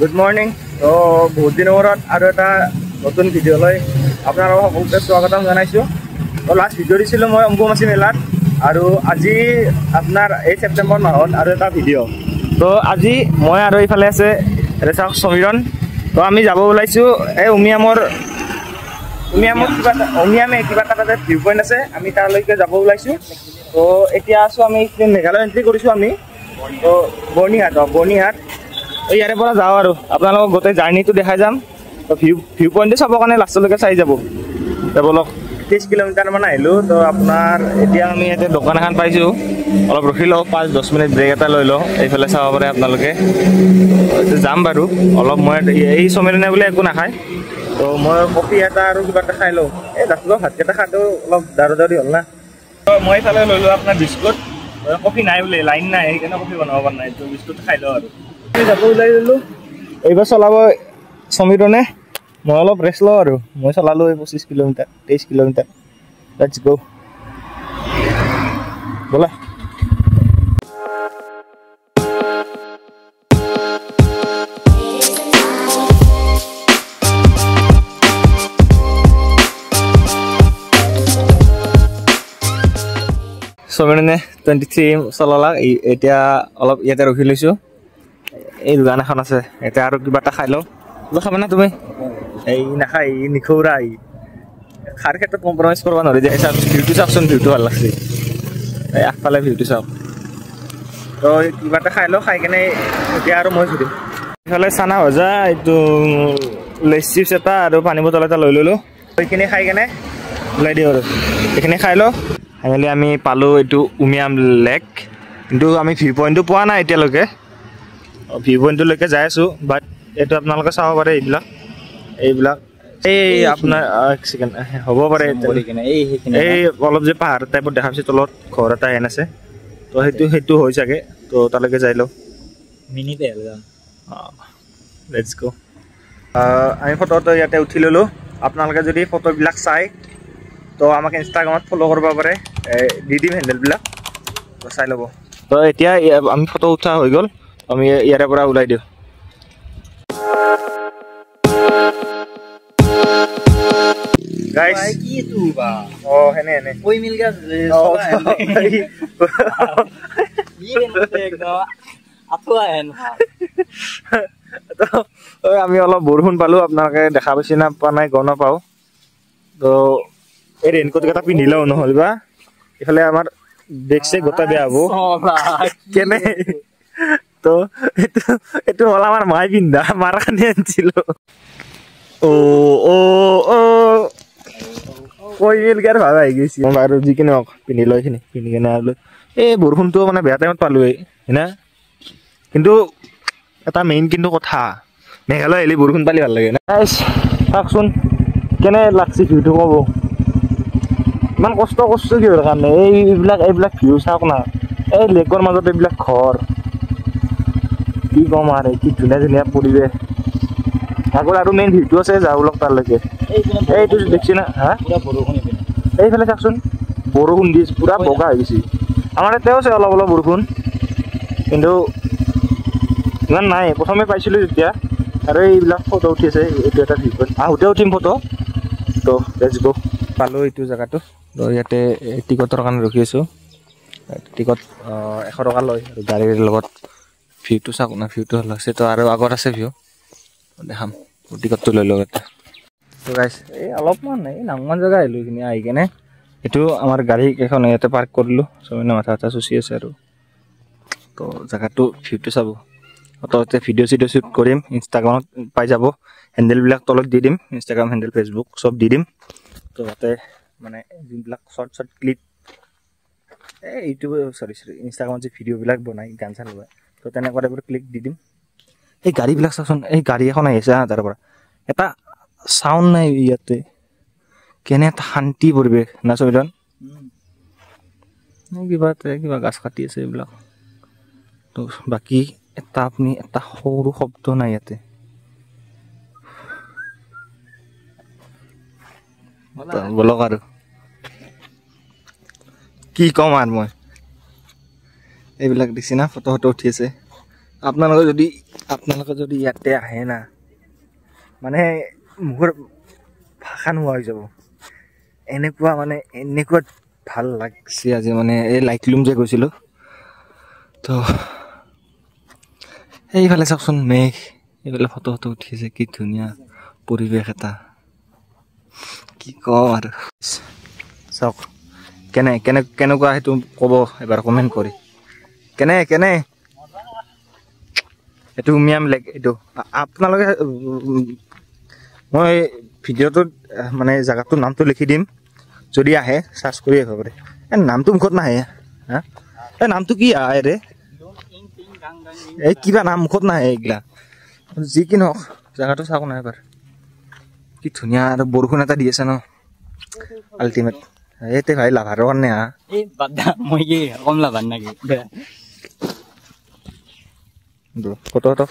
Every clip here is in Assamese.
Good morning. তো বহুত দিনৰ মূৰত আৰু এটা নতুন ভিডিঅ'লৈ আপোনালোকক সকলোকে স্বাগতম জনাইছোঁ। তো লাষ্ট ভিডিঅ' দিছিলোঁ মই অম্বুবাচী মেলাত, আৰু আজি আপোনাৰ এই ছেপ্টেম্বৰ মাহত আৰু এটা ভিডিঅ'। তো আজি মই আৰু এইফালে আছে চাওক সমীৰণ। তো আমি যাব ওলাইছোঁ এই উমিয়ামে কিবা এটা তাতে ভিউ পইণ্ট আছে, আমি তালৈকে যাব ওলাইছোঁ। তো এতিয়া আছোঁ আমি মেঘালয় এণ্ট্ৰি কৰিছোঁ আমি। তো বৰ্ণিহাট ইয়াৰে পৰা যাওঁ আৰু আপোনালোকক গোটেই জাৰ্ণিটো দেখাই যাম। তো ভিউ পইণ্টটো চাবৰ কাৰণে লাষ্টলৈকে চাই যাব বলক। 30 কিলোমিটাৰমান আহিলোঁ। তো আপোনাৰ এতিয়া আমি ইয়াতে দোকান এখন পাইছোঁ, অলপ ৰখি লওঁ, 5-10 মিনিট ব্ৰেক এটা লৈ লওঁ। এইফালে চাব পাৰে আপোনালোকে। যাম বাৰু অলপ। মই এই সমীৰণে বোলে একো নাখায়, তো মই কফি এটা আৰু কিবা এটা খাই লওঁ। এই ৰাতিপুৱা ভাতকেইটা খাওঁতেও অলপ দাউৰি হ'ল না। তো মই এইফালে লৈ লওঁ আপোনাৰ বিস্কুট। কফি নাই বোলে, লাইন নাই, সেইকাৰণে কফি বনাব পৰা নাই। তো বিস্কুট খাই লওঁ আৰু যাব ওলাই ললোঁ। এইবাৰ চলাব সমীৰণে, মই অলপ ৰেষ্ট লওঁ আৰু মই চলালোঁ 25 কিলোমিটাৰ 23 কিলোমিটাৰ। লেটছ গো ব'লা। সমীৰণে 23 চলালা। এতিয়া অলপ ইয়াতে ৰখি লৈছোঁ। এই দোকান এখন আছে, এতিয়া আৰু কিবা এটা খাই লওঁ। কিবা খাবা না তুমি? এই নাখায়, ই নিখৌৰা। ই খাৰ ক্ষেত্ৰত কম্প্ৰমাইজ কৰিব নোৱাৰি যে। ভিউটো চাওকচোন, ভিউটো ভাল লাগছে। এই আগফালে ভিউটো চাওক। তো কিবা এটা খাই লওঁ, খাই কেনে এতিয়া আৰু মই ঘূৰিম। এইফালে চানা ভজা, এইটো লেচ চিপছ এটা আৰু পানী বটল এটা লৈ ল'লোঁ। সেইখিনি খাই কেনে ওলাই দিওঁ আৰু এইখিনি খাই লওঁ। ফাইনেলি আমি পালোঁ এইটো উমিয়াম লেক, কিন্তু আমি ভিউ পইণ্টটো পোৱা নাই এতিয়ালৈকে। ভিউ পইণ্টটোলৈকে যাই আছোঁ, বাট এইটো আপোনালোকে চাব পাৰে। এইবিলাক এই আপোনাৰ ছেকেণ্ড হ'ব পাৰে। এই অলপ যে পাহাৰ টাইপত দেখা পাইছে, তলত ঘৰ এটা হেন আছে। তো সেইটো হৈ চাগে। তো তালৈকে যাই লওঁ। মিনিটে লেটছ গো। আমি ফটোটো ইয়াতে উঠি ল'লোঁ। আপোনালোকে যদি ফটোবিলাক চাই, তো আমাক ইনষ্টাগ্ৰামত ফ'ল' কৰিব পাৰে, দি দিম হেণ্ডেলবিলাক, তো চাই ল'ব। তো এতিয়া আমি ফটো উঠা হৈ গ'ল, আমি ইয়াৰে পৰা ওলাই দিওঁ। গাইছ কি তু বা হেনে কই মিল গা আমি অলপ বৰষুণ পালোঁ। আপোনালোকে দেখা পাইছে না পোৱা নাই গম নাপাওঁ। তো এই ৰেইনকোট কেইটা পিন্ধি লওঁ, নহ'লে বা এইফালে আমাৰ বেগ চেগ গোটা বেয়া হ'ব কেনে। তো এইটো হ'ল আমাৰ মায়ে পিন্ধা, মাৰ কাৰণে আনিছিলোঁ। কৈ মিলকে আৰু ভাল আহি গৈছে আৰু যিখিনি হওক পিন্ধি লওঁ। এইখিনি পিন্ধি কেনে আৰু এই বৰষুণটো মানে বেয়া টাইমত পালোঁৱেই হয়না। কিন্তু এটা মেইন কিন্তু কথা, মেঘালয় আহিলে বৰষুণ পালি ভাল লাগে না। চাওকচোন কেনে লাগছে ভিউটো, ক'ব। ইমান কষ্ট কৰিছোঁ কিহৰ কাৰণে? এইবিলাক ভিউ চাওক না। এই লেকৰ মাজত এইবিলাক ঘৰ, কি ক'ম আৰু কি ধুনীয়া ধুনীয়া পৰিৱেশ। আগৰ আৰু মেইন ভিউটো আছে, যাওঁ লগ তালৈকে। এইটো দেখছি না, হা এইফালে চাওকচোন, বৰষুণ দি পুৰা বগা হৈ গৈছে। আমাৰ ইয়াতেও আছে অলপ অলপ বৰষুণ, কিন্তু ইমান নাই। প্ৰথমে পাইছিলোঁ যেতিয়া, আৰু এইবিলাক ফটো উঠি আছে। এইটো এটা ভিউ পইণ্ট, আহোঁতে উঠিম ফটো। তো লেটছ গো। পালোঁ এইটো জেগাটো। তো ইয়াতে টিকটৰ কাৰণে ৰখি আছোঁ। টিকট 100 টকা লয়, আৰু গাড়ীৰ লগত। ভিউটো চাওক না, ভিউটো ভাল লাগছে। তো আৰু আগত আছে ভিউ, দেখাম। টিকটটো লৈ লওঁ ইয়াতে। তো গাইছ এই অলপমান এই নাংমান জেগা আহিলোঁ। এইখিনি আহি কেনে এইটো আমাৰ গাড়ী কেইখন ইয়াতে পাৰ্ক কৰিলোঁ। চবেই মাথা চুচি আছে আৰু। তো জেগাটো ভিউটো চাব। তো এতিয়া ভিডিঅ' চিডিঅ' শ্বুট কৰিম, ইনষ্টাগ্ৰামত পাই যাব। হেণ্ডেলবিলাক তলত দি দিম, ইনষ্টাগ্ৰাম হেণ্ডেল, ফেচবুক চব দি দিম। তো তাতে মানে যোনবিলাক শ্বৰ্ট ক্লিপ, ইউটিউব ইনষ্টাগ্ৰামত যে ভিডিঅ'বিলাক বনাই, গান চান লগাই, তো তেনেকুৱা টাইপৰ ক্লিক দি দিম। এই গাড়ীবিলাক চাচোন, এই গাড়ী এখন আহি আছে তাৰ পৰা, এটা চাউণ্ড নাই ইয়াতে। কেনে এটা শান্তি পৰিৱেশ না সমীৰণ? কিবা গাছ কাটি আছে এইবিলাক। তো বাকী আপুনি এটা সৰু শব্দ নাই ইয়াতে। বলক আৰু কি ক'ম আৰু মই। এইবিলাক দিছি না, ফটো উঠি আছে। আপোনালোকে যদি ইয়াতে আহে না মানে মোৰ ভাষা নোহোৱা হৈ যাব এনেকুৱা ভাল লাগছে আজি মানে এই লাইটলুম যে গৈছিলোঁ তো এইফালে চাওকচোন মেঘ এইফালে ফটো উঠিছে কি ধুনীয়া পৰিৱেশ এটা কি কওঁ আৰু চাওক কেনেকুৱা সেইটো ক'ব এবাৰ কমেণ্ট কৰি কেনে এইটো উমিয়াম লেক এইটো আপোনালোকে মই ভিডিঅ'টোত মানে জেগাটোৰ নামটো লিখি দিম যদি আহে চাৰ্চ কৰি আহিব পাৰে নামটো মুখত নাহে হা এই নামটো কি ৰে এই কিবা নাম মুখত নাহে এইগিলা যি কি নহওক জেগাটো চাওক নাই এবাৰ কি ধুনীয়া আৰু বৰষুণ এটা দি আছে ন আল্টিমেট এইতে ভাই লাভাৰৰ কাৰণে হা এই বাদা মই কি কম লাভাৰ নেকি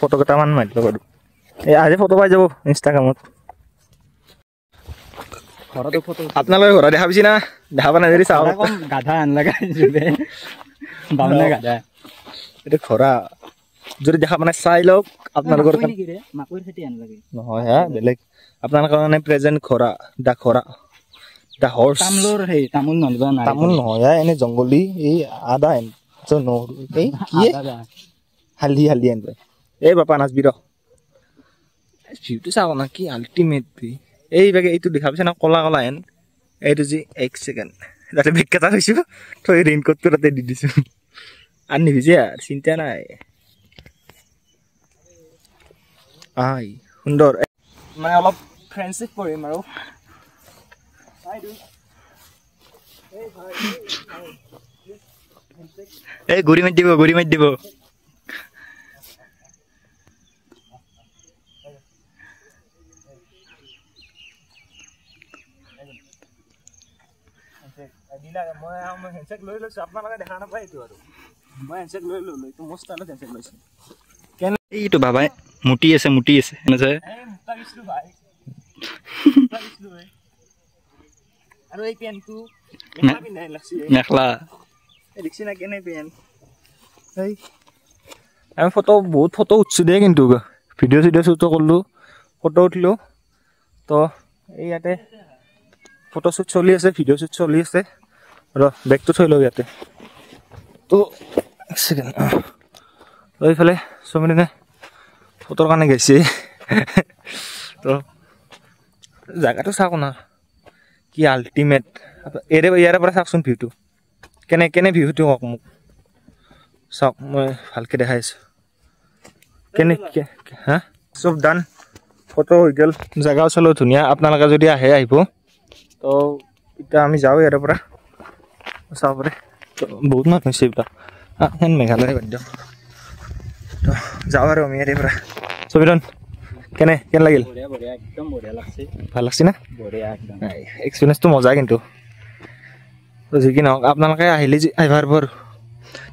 ফটো কেইটামান মাৰি ল'ব এই আজি ফটো পাই যাব ইনষ্টাগ্ৰামত আপোনালোকে ঘৰত দেখা পাইছি না দেখা পোৱা নাই যদি চাওক গাধা আনলাগা গাধা এইটো ঘৰা যদি দেখা মানে চাই লওক আপোনালোকৰ নহয় হা বেলেগ আপোনালোকৰ কাৰণে প্ৰেজেণ্ট ঘৰা দা হৰ্চ তামোল নহয় এনে জংগলী এই আদা এই কি হালধি আনিব এই বাপা নাচবি ৰ ভিউটো চাওক না কি আল্টিমেট এইটো দেখা পাইছে না কলা হেন এইটো যি 1 ছেকেণ্ড তাতে বেগকেইটা থৈছোঁ থৈ ৰেইনকোটটো তাতে দি দিছোঁ আৰু নিভিজে আৰু চিন্তা নাই সুন্দৰ মানে অলপ ফ্ৰেণ্ডশ্বিপ কৰিম আৰু এই গুৰি মাৰি দিব মই হেণ্ডছেক লৈ লৈছোঁ আপোনালোকে দেখা নাপায় এইটো আৰু মই হেণ্ডছেক লৈ ল'লোঁ এইটো মোৰ ষ্টাইলত হেণ্ডছেক লৈছোঁ এইটো বাবাই মুটি আছে আৰু এই পেণ্টটো মেখলা দেখছি না কেনে পেণ্ট আমি বহুত ফটো উঠছোঁ দেই কিন্তু ভিডিঅ' শ্বুটো কৰিলোঁ ফটো উঠিলোঁ তো এই ইয়াতে ফটো শ্বুট চলি আছে ভিডিঅ' শ্বুট চলি আছে বেগটো থৈ লওঁ ইয়াতে তো এক ছেকেণ্ড এইফালে চমিনে ফটোৰ কাৰণে গৈছে তো জেগাটো চাওক না কি আল্টিমেট ইয়াৰে পৰা চাওকচোন ভিউটো কেনে ভিউটো কওক মোক চাওক মই ভালকৈ দেখাই আছোঁ হা চব ডান ফটো হৈ গ'ল জেগাও চালোঁ ধুনীয়া আপোনালোকে যদি আহিব তো এতিয়া আমি যাওঁ ইয়াৰে পৰা চাব পাৰে বহুত মানুহ হৈছে এইবিলাক সেন মেঘালয় বাদ দিয়ক তো যাওঁ আৰু আমি ইয়াৰে পৰা ছবিৰণ কেনে লাগিল ভাল লাগছে না এক্সপিৰিয়েঞ্চটো মজা কিন্তু যি কি নহওক আপোনালোকে আহিলে আহিব পাৰিব আৰু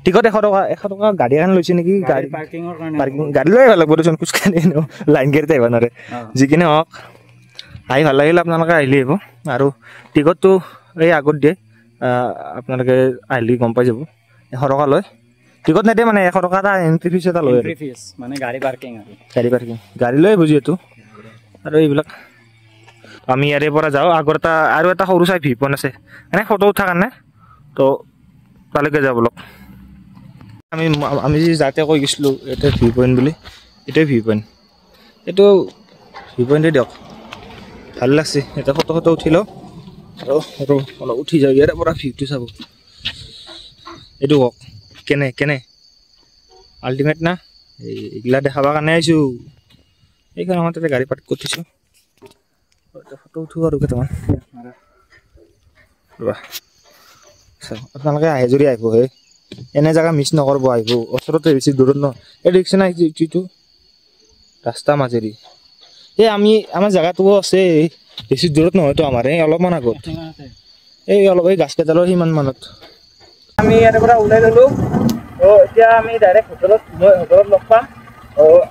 টিকট 100 টকা গাড়ী এখন লৈছে নেকি গাড়ী লৈ আহিব লাগিব দেচোন খোজকাঢ়ি লাইন গাড়ীতে আহিব নোৱাৰে যি কি নহওক আহি ভাল লাগিলে আপোনালোকে আহিলে আহিব আৰু টিকটটো এই আগত দিয়ে আপোনালোকে আহিলে গম পাই যাব 100 টকা লয় টিকট নিদিয়ে মানে 100 টকা এটা এণ্ট্ৰি ফিজ এটা লয় মানে গাড়ী পাৰ্কিং গাড়ী লৈ আহিব যিহেতু আৰু এইবিলাক আমি ইয়াৰে পৰা যাওঁ আগৰ আৰু এটা সৰু চাই ভিউ পইণ্ট আছে এনে ফটো উঠাৰ কাৰণে তো তালৈকে যাওঁ বলক আমি যাতে কৈ গৈছিলোঁ এটা ভিউ পইণ্ট বুলি এইটোৱে ভিউ পইণ্ট এইটো ভিউ পইণ্টে দিয়ক ভাল লাগছে এটা ফটো উঠি লওঁ আৰু অলপ উঠি যাওঁ ইয়াৰে পৰা ভিউটো চাব এইটো কওক কেনে আল্টিমেট না এইগিলা দেখাবৰ কাৰণে আহিছোঁ এইকাৰণে মই তাতে গাড়ী পাৰ্ক কৰি থৈছোঁ ফটো উঠোঁ আৰু কেইটামান ৰ'বা চাওক আপোনালোকে আহে যদি আহিব এনে জেগা মিছ নকৰিব আহিব ওচৰতে বেছি দূৰত নহয় এই দেখিছে নাই যিটো ৰাস্তা মাজেদি আমাৰ জেগাটোও আছে বেছি দূৰত নহয়তো আমাৰ এই অলপমান আগত এই গাছকেইডালৰ সিমান মানত আমি ইয়াৰ পৰা ওলাই ল'লোঁ এতিয়া আমি ডাইৰেক্ট হোটেলত লগ পাম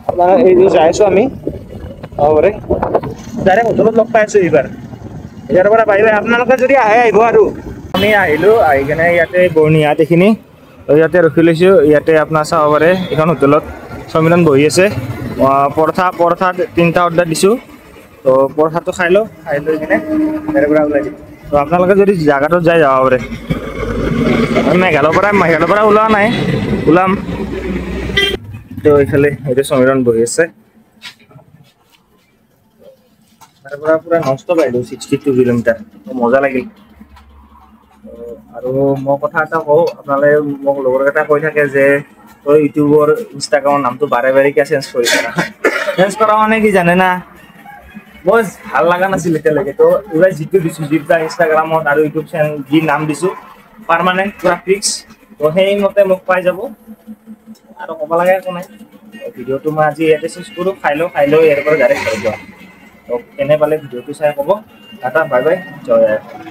আপোনাৰ এই যাই আছোঁ আমি ডাইৰেক্ট হোটেলত লগ পাই আছোঁ এইবাৰ ইয়াৰ পৰা পাৰিব আপোনালোকে যদি আহিব আৰু আমি আহিলোঁ আহি কিনে ইয়াতে বৰ্ণিহাট এইখিনি ইয়াতে ৰখি লৈছোঁ ইয়াতে আপোনাৰ চাব পাৰে এইখন হোটেলত সমীৰণ বহি আছে পৰঠা 3টা অৰ্ডাৰ দিছোঁ তো পৰঠাটো খাই লওঁ খাই লৈ কিনে তাৰে পৰা ওলাই দিম তো আপোনালোকে যদি জাগাটোত যাই যাব পাৰে মেঘালয়ৰ পৰা ওলোৱা নাই ওলাম তো এইফালে এইটো সমীৰণ বহি আছে তাৰে পৰা পুৰা নষ্ট পাইলোঁ 62 কিলোমিটাৰ মজা লাগিল আৰু মই কথা এটা কওঁ আপোনালোকে মোক লগৰ এটা কৈ থাকে যে তই ইউটিউবৰ ইনষ্টাগ্ৰামৰ নামটো বাৰে কিয় চেঞ্জ কৰা মানে কি জানে না মই ভাল লগা নাছিল এতিয়ালৈকে তো এইবাৰ যিটো দিছোঁ যিটা ইনষ্টাগ্ৰামত আৰু ইউটিউব চেনেল যি নাম দিছোঁ পাৰ্মানেণ্ট পুৰা ফিক্স তো সেইমতে মোক পাই যাব আৰু ক'ব লাগে একো নাই ভিডিঅ'টো মই আজি ইয়াতে চেঞ্জ কৰোঁ খাই লওঁ ইয়াৰ পৰা ডাইৰেক্ট ঘৰত যাওঁ তো কেনে পালে ভিডিঅ'টো চাই ক'ব টাটা বাই বাই জয় আই